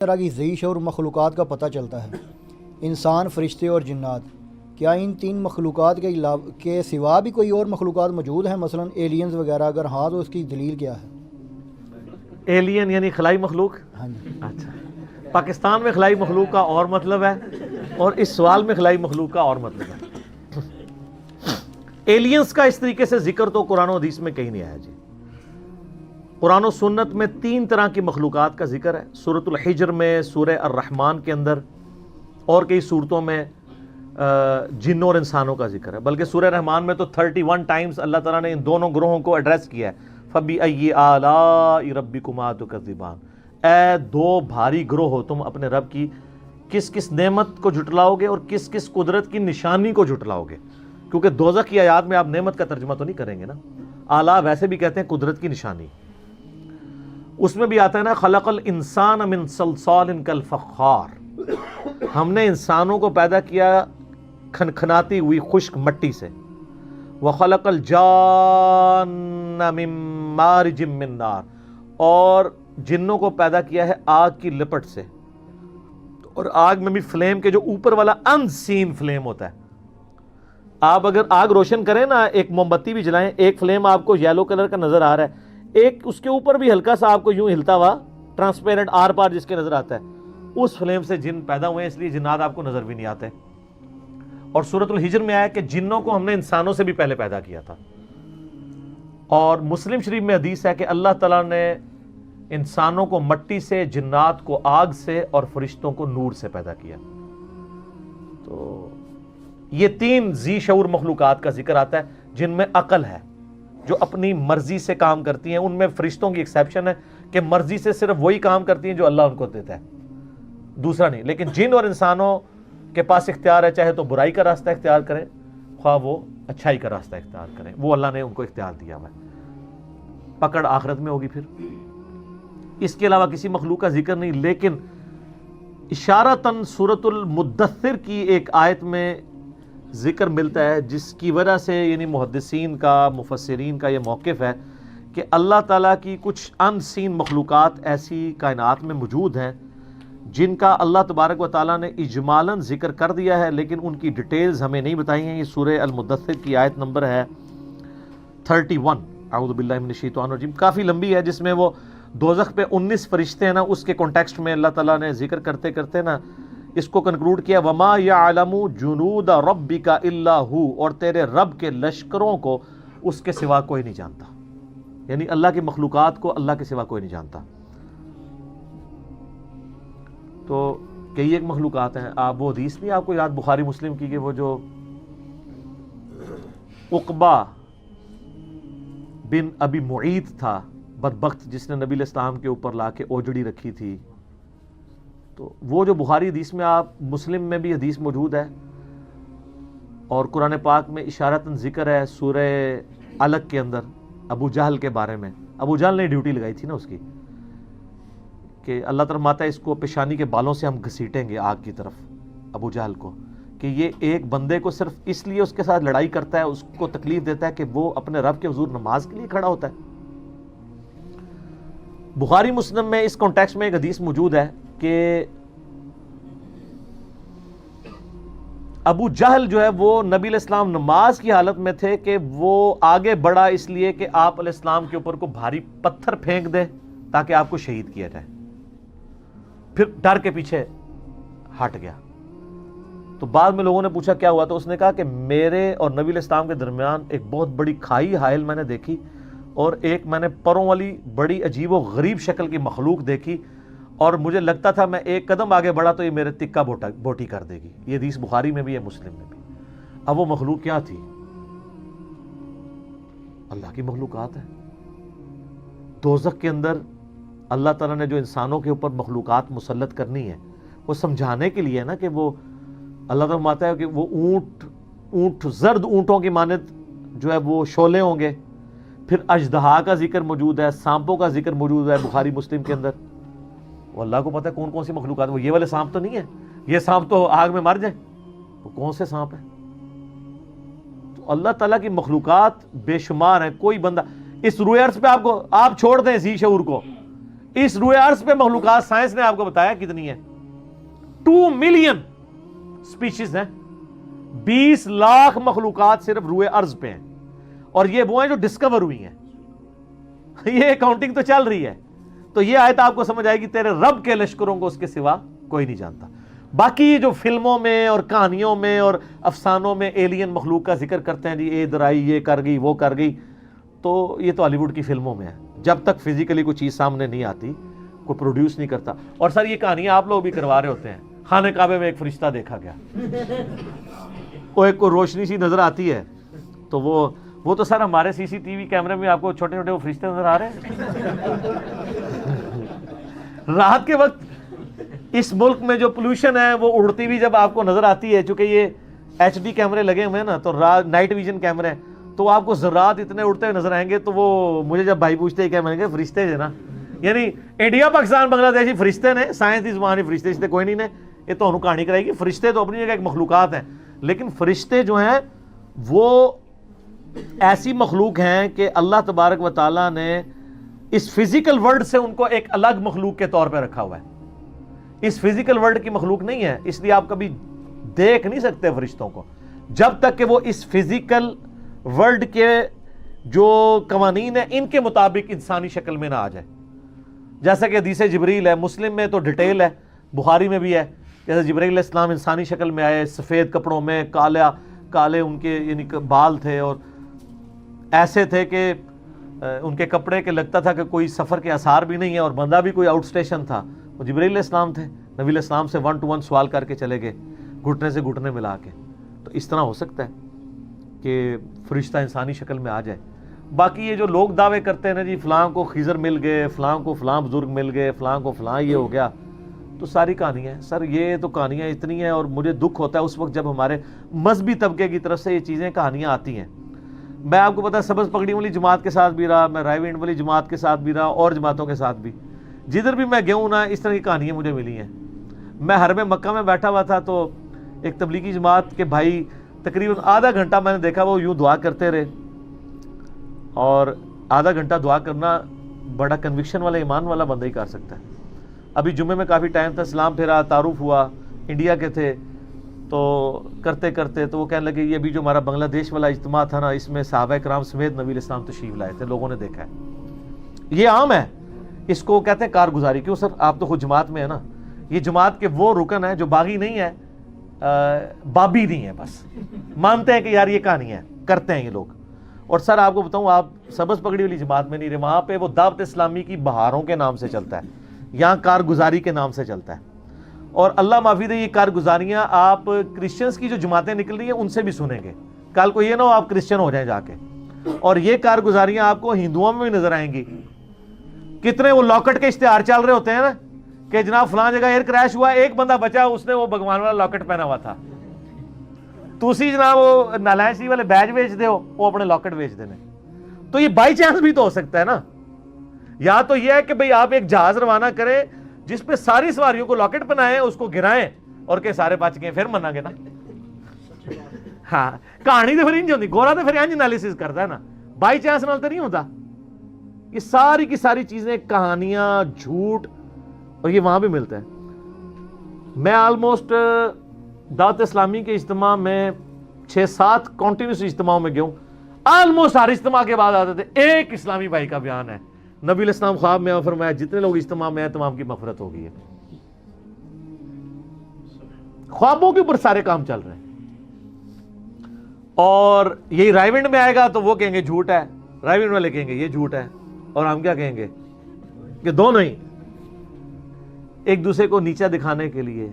طرح کی ذی شعور مخلوقات کا پتہ چلتا ہے، انسان، فرشتے اور جنات۔ کیا ان تین مخلوقات کے سوا بھی کوئی اور مخلوقات موجود ہیں، مثلا ایلینز وغیرہ؟ اگر ہاں تو اس کی دلیل کیا ہے؟ ایلین یعنی خلائی مخلوق؟ ہاں جی۔ اچھا، پاکستان میں خلائی مخلوق کا اور مطلب ہے اور اس سوال میں خلائی مخلوق کا اور مطلب ہے۔ ایلینز کا اس طریقے سے ذکر تو قرآن و حدیث میں کہیں نہیں آیا جی۔ قرآن و سنت میں تین طرح کی مخلوقات کا ذکر ہے، سورۃ الحجر میں، سورہ الرحمن کے اندر، اور کئی صورتوں میں جنوں اور انسانوں کا ذکر ہے۔ بلکہ سورہ رحمان میں تو 31 ٹائمز اللہ تعالیٰ نے ان دونوں گروہوں کو ایڈریس کیا ہے، فَبِأَيِّ آلَاءِ رَبِّكُمَا تُكَذِّبَانِ، اے دو بھاری گروہ ہو، تم اپنے رب کی کس کس نعمت کو جھٹلاؤ گے اور کس کس قدرت کی نشانی کو جھٹلاؤ گے؟ کیونکہ دوزخ کی آیات میں آپ نعمت کا ترجمہ تو نہیں کریں گے نا، آلہ ویسے بھی کہتے ہیں قدرت کی نشانی۔ اس میں بھی آتا ہے نا، خلق الانسان من صلصال کالفخار، ہم نے انسانوں کو پیدا کیا کھنکھناتی ہوئی خشک مٹی سے، وخلق الجان من مارج من نار، اور جنوں کو پیدا کیا ہے آگ کی لپٹ سے، اور آگ میں بھی فلیم کے جو اوپر والا ان سین فلیم ہوتا ہے۔ آپ اگر آگ روشن کریں نا، ایک موم بتی بھی جلائیں، ایک فلیم آپ کو یلو کلر کا نظر آ رہا ہے، ایک اس کے اوپر بھی ہلکا سا آپ کو یوں ہلتا ہوا ٹرانسپیرنٹ آر پار جس کے نظر آتا ہے، اس فلیم سے جن پیدا ہوئے ہیں، اس لیے جنات آپ کو نظر بھی نہیں آتے۔ اور سورۃ الحجر میں آیا کہ جنوں کو ہم نے انسانوں سے بھی پہلے پیدا کیا تھا۔ اور مسلم شریف میں حدیث ہے کہ اللہ تعالیٰ نے انسانوں کو مٹی سے، جنات کو آگ سے، اور فرشتوں کو نور سے پیدا کیا۔ تو یہ تین ذی شعور مخلوقات کا ذکر آتا ہے جن میں عقل ہے، جو اپنی مرضی سے کام کرتی ہیں۔ ان میں فرشتوں کی ایکسیپشن ہے کہ مرضی سے صرف وہی کام کرتی ہیں جو اللہ ان کو دیتا ہے، دوسرا نہیں۔ لیکن جن اور انسانوں کے پاس اختیار ہے، چاہے تو برائی کا راستہ اختیار کریں، خواہ وہ اچھائی کا راستہ اختیار کریں، وہ اللہ نے ان کو اختیار دیا ہوا ہے۔ پکڑ آخرت میں ہوگی پھر۔ اس کے علاوہ کسی مخلوق کا ذکر نہیں، لیکن اشارتاً سورۃ المدثر کی ایک آیت میں ذکر ملتا ہے، جس کی وجہ سے یعنی محدثین کا، مفسرین کا یہ موقف ہے کہ اللہ تعالیٰ کی کچھ ان سین مخلوقات ایسی کائنات میں موجود ہیں جن کا اللہ تبارک و تعالیٰ نے اجمالاً ذکر کر دیا ہے، لیکن ان کی ڈیٹیلز ہمیں نہیں بتائی ہیں۔ یہ سورہ المدثر کی آیت نمبر ہے 31، اعوذ باللہ من الشیطان الرجیم، کافی لمبی ہے، جس میں وہ دوزخ پہ 19 فرشتے ہیں نا، اس کے کانٹیکسٹ میں اللہ تعالیٰ نے ذکر کرتے کرتے نا اس کو کنکلوڈ کیا، وَمَا يَعْلَمُ جُنُودَ رَبِّكَ إِلَّا هُ، اور تیرے رب کے لشکروں کو اس کے سوا کوئی نہیں جانتا، یعنی اللہ کی مخلوقات کو اللہ کے سوا کوئی نہیں جانتا۔ تو کئی ایک مخلوقات ہیں، آپ وہ حدیث نہیں آپ کو یاد بخاری مسلم کی، کہ وہ جو عقبہ بن ابی معیط تھا بدبخت، جس نے نبی علیہ السلام کے اوپر لا کے اوجڑی رکھی تھی، تو وہ جو بخاری حدیث میں، آپ مسلم میں بھی حدیث موجود ہے، اور قرآن پاک میں اشارتاً ذکر ہے سورہ علق کے اندر ابو جہل کے بارے میں۔ ابو جہل نے ڈیوٹی لگائی تھی نا اس کی، کہ اللہ تعالیٰ ماتا ہے اس کو پیشانی کے بالوں سے ہم گھسیٹیں گے آگ کی طرف، ابو جہل کو، کہ یہ ایک بندے کو صرف اس لیے اس کے ساتھ لڑائی کرتا ہے، اس کو تکلیف دیتا ہے کہ وہ اپنے رب کے حضور نماز کے لیے کھڑا ہوتا ہے۔ بخاری مسلم میں اس کانٹیکسٹ میں ایک حدیث موجود ہے کہ ابو جہل جو ہے وہ نبی علیہ السلام نماز کی حالت میں تھے کہ وہ آگے بڑھا اس لیے کہ آپ علیہ السلام کے اوپر کو بھاری پتھر پھینک دے تاکہ آپ کو شہید کیا جائے، پھر ڈر کے پیچھے ہٹ گیا۔ تو بعد میں لوگوں نے پوچھا کیا ہوا، تو اس نے کہا کہ میرے اور نبی علیہ السلام کے درمیان ایک بہت بڑی کھائی حائل میں نے دیکھی، اور ایک میں نے پروں والی بڑی عجیب و غریب شکل کی مخلوق دیکھی، اور مجھے لگتا تھا میں ایک قدم آگے بڑھا تو یہ میرے تکہ بوٹی کر دے گی۔ یہ حدیث بخاری میں بھی ہے، مسلم میں بھی۔ اب وہ مخلوق کیا تھی؟ اللہ کی مخلوقات ہے۔ دوزخ کے اندر اللہ تعالیٰ نے جو انسانوں کے اوپر مخلوقات مسلط کرنی ہے، وہ سمجھانے کے لیے نا، کہ وہ اللہ تعالیٰ ماتا ہے کہ وہ اونٹ زرد اونٹوں کی مانند جو ہے وہ شعلے ہوں گے، پھر اژدہا کا ذکر موجود ہے، سانپوں کا ذکر موجود ہے بخاری مسلم کے اندر۔ وہ اللہ کو پتہ ہے کون کون سی مخلوقات، وہ یہ والے سانپ تو نہیں ہے، یہ سانپ تو آگ میں مر جائیں، وہ کون سے سانپ ہیں؟ تو اللہ تعالیٰ کی مخلوقات بے شمار ہیں۔ کوئی بندہ اس روئے ارض پہ آپ چھوڑ دیں ذی شعور کو، اس روئے ارض پہ مخلوقات سائنس نے آپ کو بتایا کتنی ہے، 2 ملین سپیشیز ہیں، 20 لاکھ مخلوقات صرف روئے ارض پہ ہیں، اور یہ وہ ہیں جو ڈسکور ہوئی ہیں، یہ کاؤنٹنگ تو چل رہی ہے. تو یہ آیت آپ کو سمجھ آئے گی تیرے رب کے لشکروں کو اس کے سوا کوئی نہیں جانتا. باقی جو فلموں میں اور کہانیوں میں اور افسانوں میں ایلین مخلوق کا ذکر کرتے ہیں، جی ادھر آئی، یہ کر گئی، وہ کر گئی، تو یہ تو ہالی ووڈ کی فلموں میں ہے. جب تک فزیکلی کوئی چیز سامنے نہیں آتی کوئی پروڈیوس نہیں کرتا. اور سر یہ کہانیاں آپ لوگ بھی کروا رہے ہوتے ہیں. خانہ کعبے میں ایک فرشتہ دیکھا گیا، وہ ایک کو روشنی سی نظر آتی ہے، تو وہ تو سر ہمارے سی سی ٹی وی کیمرے میں آپ کو چھوٹے چھوٹے وہ فرشتے نظر آ رہے ہیں. رات کے وقت اس ملک میں جو پولوشن ہے وہ اڑتی بھی جب آپ کو نظر آتی ہے، چونکہ یہ ایچ ڈی کیمرے لگے ہوئے ہیں نا، تو نائٹ ویژن کیمرے، تو آپ کو ذرات اتنے اڑتے ہوئے نظر آئیں گے. تو وہ مجھے جب بھائی پوچھتے ہیں کیا میں نے کہا فرشتے ہیں نا، یعنی انڈیا پاکستان بنگلہ دیش فرشتے نے، سائنس دی زبان فرشتے کوئی نہیں نے، یہ تو انہوں کہانی کرائے گی. فرشتے تو اپنی جگہ ایک مخلوقات ہیں، لیکن فرشتے جو ہیں وہ ایسی مخلوق ہیں کہ اللہ تبارک و تعالیٰ نے اس فزیکل ورلڈ سے ان کو ایک الگ مخلوق کے طور پہ رکھا ہوا ہے. اس فزیکل ورلڈ کی مخلوق نہیں ہے، اس لیے آپ کبھی دیکھ نہیں سکتے فرشتوں کو جب تک کہ وہ اس فزیکل ورلڈ کے جو قوانین ہیں ان کے مطابق انسانی شکل میں نہ آ جائے. جیسا کہ حدیث جبریل ہے، مسلم میں تو ڈیٹیل ہے، بخاری میں بھی ہے، جیسے جبریل علیہ السلام انسانی شکل میں آئے، سفید کپڑوں میں، کالے ان کے یعنی بال تھے، اور ایسے تھے کہ ان کے کپڑے کے لگتا تھا کہ کوئی سفر کے آثار بھی نہیں ہے، اور بندہ بھی کوئی آؤٹ اسٹیشن تھا. وہ جبریل علیہ السلام تھے، نبی علیہ السلام سے 1 to 1 سوال کر کے چلے گئے، گھٹنے سے گھٹنے ملا کے. تو اس طرح ہو سکتا ہے کہ فرشتہ انسانی شکل میں آ جائے. باقی یہ جو لوگ دعوے کرتے ہیں نا جی فلاں کو خضر مل گئے، فلاں کو فلاں بزرگ مل گئے، فلاں کو فلاں یہ ہو گیا، تو ساری کہانیاں ہیں سر. یہ تو کہانیاں اتنی ہیں، اور مجھے دکھ ہوتا ہے اس وقت جب ہمارے مذہبی طبقے کی طرف سے یہ چیزیں کہانیاں آتی ہیں. میں آپ کو پتا سبز پگڑی والی جماعت کے ساتھ بھی رہا، میں رائے وینڈ والی جماعت کے ساتھ بھی رہا، اور جماعتوں کے ساتھ بھی، جدھر بھی میں گیا ہوں نا اس طرح کی کہانیاں مجھے ملی ہیں. میں حرم مکہ میں بیٹھا ہوا تھا، تو ایک تبلیغی جماعت کے بھائی تقریباً آدھا گھنٹہ میں نے دیکھا وہ یوں دعا کرتے رہے، اور آدھا گھنٹہ دعا کرنا بڑا کنوکشن والا ایمان والا بندہ ہی کر سکتا ہے. ابھی جمعے میں کافی ٹائم تھا، سلام پھیرا، تعارف ہوا، انڈیا کے تھے، تو کرتے کرتے تو وہ کہنے لگے یہ بھی جو ہمارا بنگلہ دیش والا اجتماع تھا نا، اس میں صحابہ کرام سمیت نبی علیہ السلام تشریف لائے تھے، لوگوں نے دیکھا ہے. یہ عام ہے، اس کو کہتے ہیں کارگزاری. کیوں سر؟ آپ تو خود جماعت میں ہے نا. یہ جماعت کے وہ رکن ہیں جو باغی نہیں ہے، بابی نہیں ہے، بس مانتے ہیں کہ یار یہ کہانی ہے، کرتے ہیں یہ لوگ. اور سر آپ کو بتاؤں، آپ سبز پگڑی والی جماعت میں نہیں رہے، وہاں پہ وہ دعوت اسلامی کی بہاروں کے نام سے چلتا ہے، یہاں کارگزاری کے نام سے چلتا ہے. اور اللہ معافی دے، یہ کارگزاریاں آپ کرسچنز کی جو جماعتیں نکل رہی ہیں ان سے بھی سنیں گے. کل کو یہ نہ ہو آپ کرسچن ہو جائیں جا کے. اور یہ کارگزاریاں آپ کو ہندوؤں میں بھی نظر آئیں گی. کتنے وہ لاکٹ کے اشتہار چل رہے ہوتے ہیں نا کہ جناب فلاں جگہ ایئر کریش ہوا، ایک بندہ بچا، اس نے وہ بھگوان والا لاکٹ پہنا ہوا تھا. تسی جناب وہ نالائنسی والے بیج بیچ دے ہو، وہ اپنے لاکٹ بیچ دینے. تو یہ بائی چانس بھی تو ہو سکتا ہے نا. یا تو یہ ہے کہ بھئی آپ ایک جہاز روانہ کریں جس پہ ساری سواریوں کو لاکٹ پہنائیں، اس کو گرائیں، اور کہ سارے بچ گئے، پھر مننا گے نا. ہاں کہانی تو پھر انج ہوتی، گورا تو پھر انج انالیسس کرتا ہے نا، بائی چانس نال تو نہیں ہوتا. یہ ساری کی ساری چیزیں، کہانیاں، جھوٹ، اور یہ وہاں بھی ملتا ہے. میں آلموسٹ دعوت اسلامی کے اجتماع میں 6-7 کنٹینیوس اجتماعوں میں گیا ہوں. آلموسٹ ہر اجتماع کے بعد آتے تھے ایک اسلامی بھائی کا بیان ہے، نبی علیہ السلام خواب میں فرمایا جتنے لوگ اجتماع میں ہیں تمام کی مغفرت ہو گئی ہے. خوابوں کے اوپر سارے کام چل رہے ہیں. اور یہی رائے وینڈ میں آئے گا تو وہ کہیں گے جھوٹ ہے، رائے وینڈ والے کہیں گے یہ جھوٹ ہے، اور ہم کیا کہیں گے کہ دونوں ہی ایک دوسرے کو نیچا دکھانے کے لیے.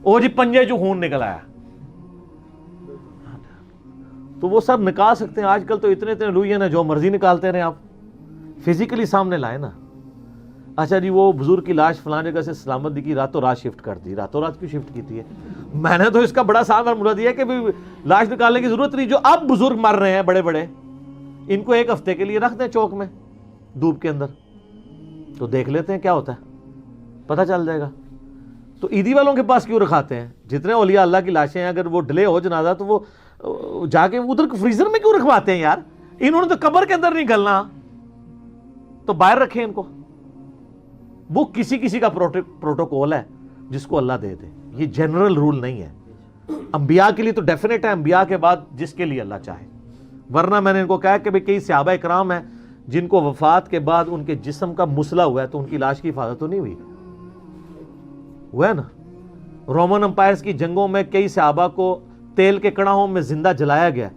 او جی پنجے جو خون نکل آیا، تو وہ سب نکال سکتے ہیں. آج کل تو اتنے لوہین ہیں جو مرضی نکالتے رہے، آپ فزیکلی سامنے لائے نا. اچھا جی وہ بزرگ کی لاش فلاں جگہ سے سلامت کی راتوں رات شفٹ کر دی. راتوں رات کیوں شفٹ کی ہے؟ میں نے تو اس کا بڑا سادہ فارمولا دیا کہ لاش نکالنے کی ضرورت نہیں. جو اب بزرگ مر رہے ہیں بڑے بڑے، ان کو ایک ہفتے کے لیے رکھ دیں چوک میں دھوپ کے اندر، تو دیکھ لیتے ہیں کیا ہوتا ہے، پتہ چل جائے گا. تو عیدی والوں کے پاس کیوں رکھاتے ہیں؟ جتنے اولیاء اللہ کی لاشیں ہیں اگر وہ ڈلے ہو جنازہ تو وہ جا کے ادھر فریزر میں کیوں رکھواتے ہیں یار؟ انہوں نے تو قبر کے اندر نہیں گلنا، تو باہر رکھیں ان کو. وہ کسی کسی کا پروٹوکول ہے جس کو اللہ دے دے، یہ جنرل رول نہیں ہے۔ انبیاء کے لیے تو ڈیفینیٹ ہے، انبیاء کے بعد جس کے لیے اللہ چاہے، ورنہ میں نے ان کو کہا کہ کئی صحابہ اکرام ہیں جن کو وفات کے بعد ان کے جسم کا مسئلہ ہوا ہے تو ان کی لاش کی حفاظت تو نہیں ہوئی، ہوا ہے نا۔ رومن امپائرز کی جنگوں میں کئی صحابہ کو تیل کے کڑاہوں میں زندہ جلایا گیا،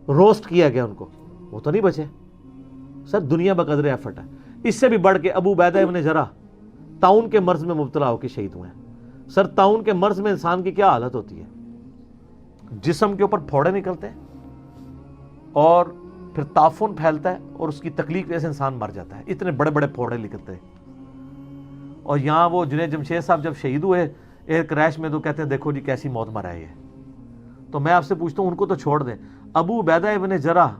روسٹ کیا گیا ان کو، وہ تو نہیں بچے۔ سر دنیا بقدر ایفرٹ ہے۔ اس سے بھی بڑھ کے ابو عبیدہ ابن جراح طاعون کے مرض میں مبتلا ہو کے شہید ہوئے ہیں۔ سر طاعون کے مرض میں انسان کی کیا حالت ہوتی ہے، جسم کے اوپر پھوڑے نکلتے ہیں اور پھر تعفن پھیلتا ہے اور اس کی تکلیف وجہ سے انسان مر جاتا ہے، اتنے بڑے بڑے پھوڑے نکلتے ہیں۔ اور یہاں وہ جنید جمشید صاحب جب شہید ہوئے ایئر کریش میں تو کہتے ہیں دیکھو جی کیسی موت مرا ہے یہ۔ تو میں آپ سے پوچھتا ہوں ان کو تو چھوڑ دیں، ابو عبیدہ ابن جراح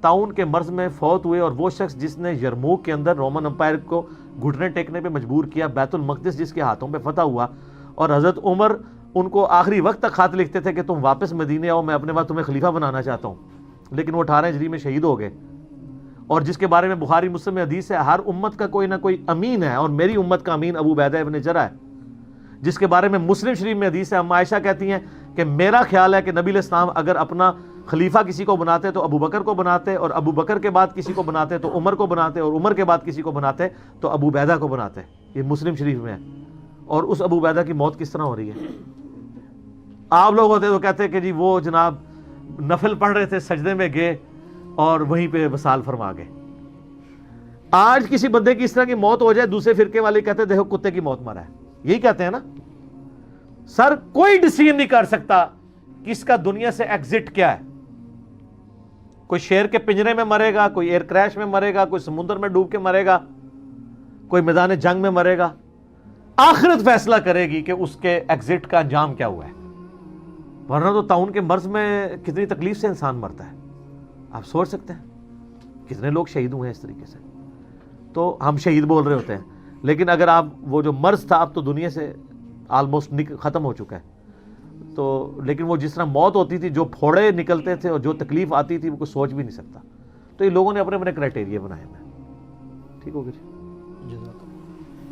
طاعون کے مرض میں فوت ہوئے، اور وہ شخص جس نے یرموک کے اندر رومن امپائر کو گھٹنے ٹیکنے پہ مجبور کیا، بیت المقدس جس کے ہاتھوں پہ فتح ہوا، اور حضرت عمر ان کو آخری وقت تک خط لکھتے تھے کہ تم واپس مدینے آؤ، میں اپنے بعد تمہیں خلیفہ بنانا چاہتا ہوں، لیکن وہ 18 ہجری میں شہید ہو گئے، اور جس کے بارے میں بخاری مسلم میں حدیث ہے ہر امت کا کوئی نہ کوئی امین ہے، اور میری امت کا امین ابو عبیدہ ابن جراح ہے، جس کے بارے میں مسلم شریف میں حدیث ہے، ام عائشہ کہتی ہیں کہ میرا خیال ہے کہ نبی علیہ السلام اگر اپنا خلیفہ کسی کو بناتے تو ابو بکر کو بناتے، اور ابو بکر کے بعد کسی کو بناتے تو عمر کو بناتے، اور عمر کے بعد کسی کو بناتے تو ابو عبیدہ کو بناتے۔ یہ مسلم شریف میں ہے۔ اور اس ابو عبیدہ کی موت کس طرح ہو رہی ہے؟ آپ لوگ ہوتے تو کہتے کہ جی وہ جناب نفل پڑھ رہے تھے، سجدے میں گئے اور وہیں پہ وصال فرما گئے۔ آج کسی بندے کی اس طرح کی موت ہو جائے، دوسرے فرقے والے کہتے ہیں دیکھو کتے کی موت مرا ہے، یہی کہتے ہیں نا۔ سر کوئی ڈیسیژن نہیں کر سکتا کہ اس کا دنیا سے ایگزٹ کیا ہے۔ کوئی شیر کے پنجرے میں مرے گا، کوئی ایئر کریش میں مرے گا، کوئی سمندر میں ڈوب کے مرے گا، کوئی میدان جنگ میں مرے گا۔ آخرت فیصلہ کرے گی کہ اس کے ایگزٹ کا انجام کیا ہوا ہے، ورنہ تو طاعون کے مرض میں کتنی تکلیف سے انسان مرتا ہے، آپ سوچ سکتے ہیں کتنے لوگ شہید ہوئے ہیں اس طریقے سے۔ تو ہم شہید بول رہے ہوتے ہیں، لیکن اگر آپ وہ جو مرض تھا اب تو دنیا سے آلموسٹ ختم ہو چکا ہے، تو لیکن وہ جس طرح موت ہوتی تھی، جو پھوڑے نکلتے تھے اور جو تکلیف آتی تھی وہ کوئی سوچ بھی نہیں سکتا۔ تو یہ لوگوں نے اپنے اپنے کرائٹیریا بنائے ہوئے ہیں۔ ٹھیک ہو گیا جی؟ جزاک